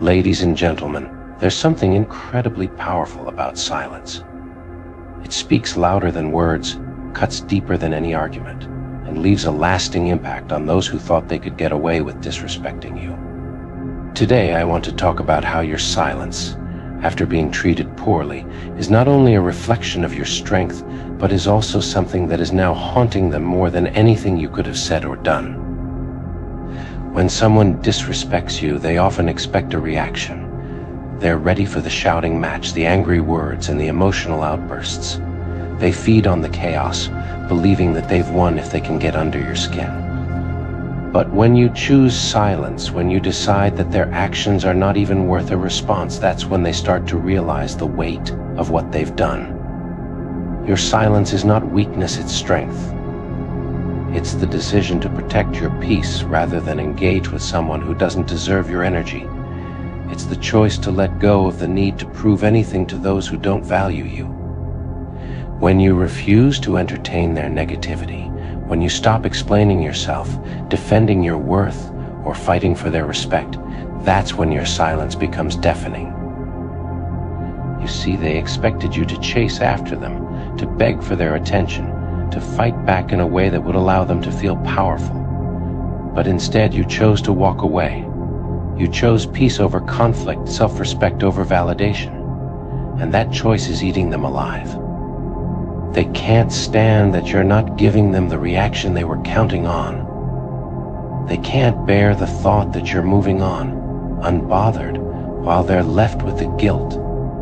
Ladies and gentlemen, there's something incredibly powerful about silence. It speaks louder than words, cuts deeper than any argument, and leaves a lasting impact on those who thought they could get away with disrespecting you. Today, I want to talk about how your silence, after being treated poorly, is not only a reflection of your strength, but is also something that is now haunting them more than anything you could have said or done. When someone disrespects you, they often expect a reaction. They're ready for the shouting match, the angry words, and the emotional outbursts. They feed on the chaos, believing that they've won if they can get under your skin. But when you choose silence, when you decide that their actions are not even worth a response, that's when they start to realize the weight of what they've done. Your silence is not weakness, it's strength. It's the decision to protect your peace rather than engage with someone who doesn't deserve your energy. It's the choice to let go of the need to prove anything to those who don't value you. When you refuse to entertain their negativity, when you stop explaining yourself, defending your worth, or fighting for their respect, that's when your silence becomes deafening. You see, they expected you to chase after them, to beg for their attention, to fight back in a way that would allow them to feel powerful. But instead, you chose to walk away. You chose peace over conflict, self-respect over validation. And that choice is eating them alive. They can't stand that you're not giving them the reaction they were counting on. They can't bear the thought that you're moving on, unbothered, while they're left with the guilt,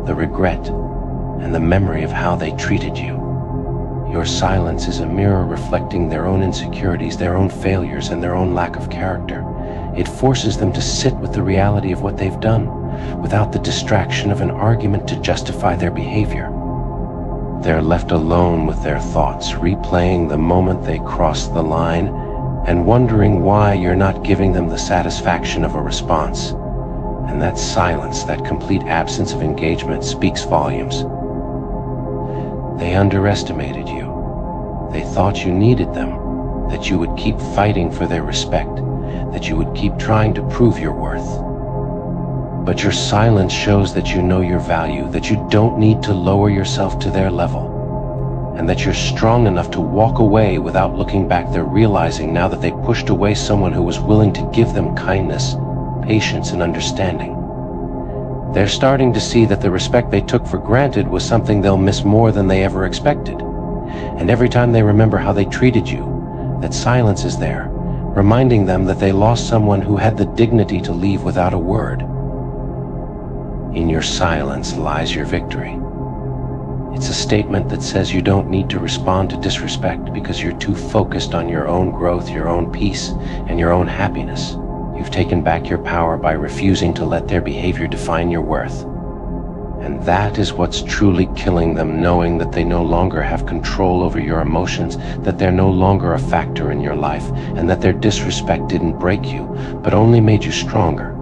the regret, and the memory of how they treated you. Your silence is a mirror reflecting their own insecurities, their own failures, and their own lack of character. It forces them to sit with the reality of what they've done, without the distraction of an argument to justify their behavior. They're left alone with their thoughts, replaying the moment they crossed the line, and wondering why you're not giving them the satisfaction of a response. And that silence, that complete absence of engagement, speaks volumes. They underestimated you. They thought you needed them, that you would keep fighting for their respect, that you would keep trying to prove your worth. But your silence shows that you know your value, that you don't need to lower yourself to their level, and that you're strong enough to walk away without looking back. They're realizing now that they pushed away someone who was willing to give them kindness, patience, and understanding. They're starting to see that the respect they took for granted was something they'll miss more than they ever expected. And every time they remember how they treated you, that silence is there, reminding them that they lost someone who had the dignity to leave without a word. In your silence lies your victory. It's a statement that says you don't need to respond to disrespect because you're too focused on your own growth, your own peace, and your own happiness. You've taken back your power by refusing to let their behavior define your worth. And that is what's truly killing them, knowing that they no longer have control over your emotions, that they're no longer a factor in your life, and that their disrespect didn't break you, but only made you stronger.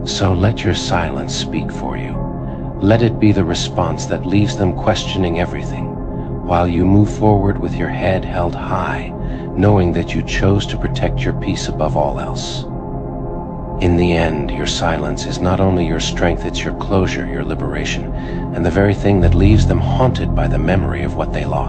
So let your silence speak for you. Let it be the response that leaves them questioning everything, while you move forward with your head held high, knowing that you chose to protect your peace above all else. In the end, your silence is not only your strength, it's your closure, your liberation, and the very thing that leaves them haunted by the memory of what they lost.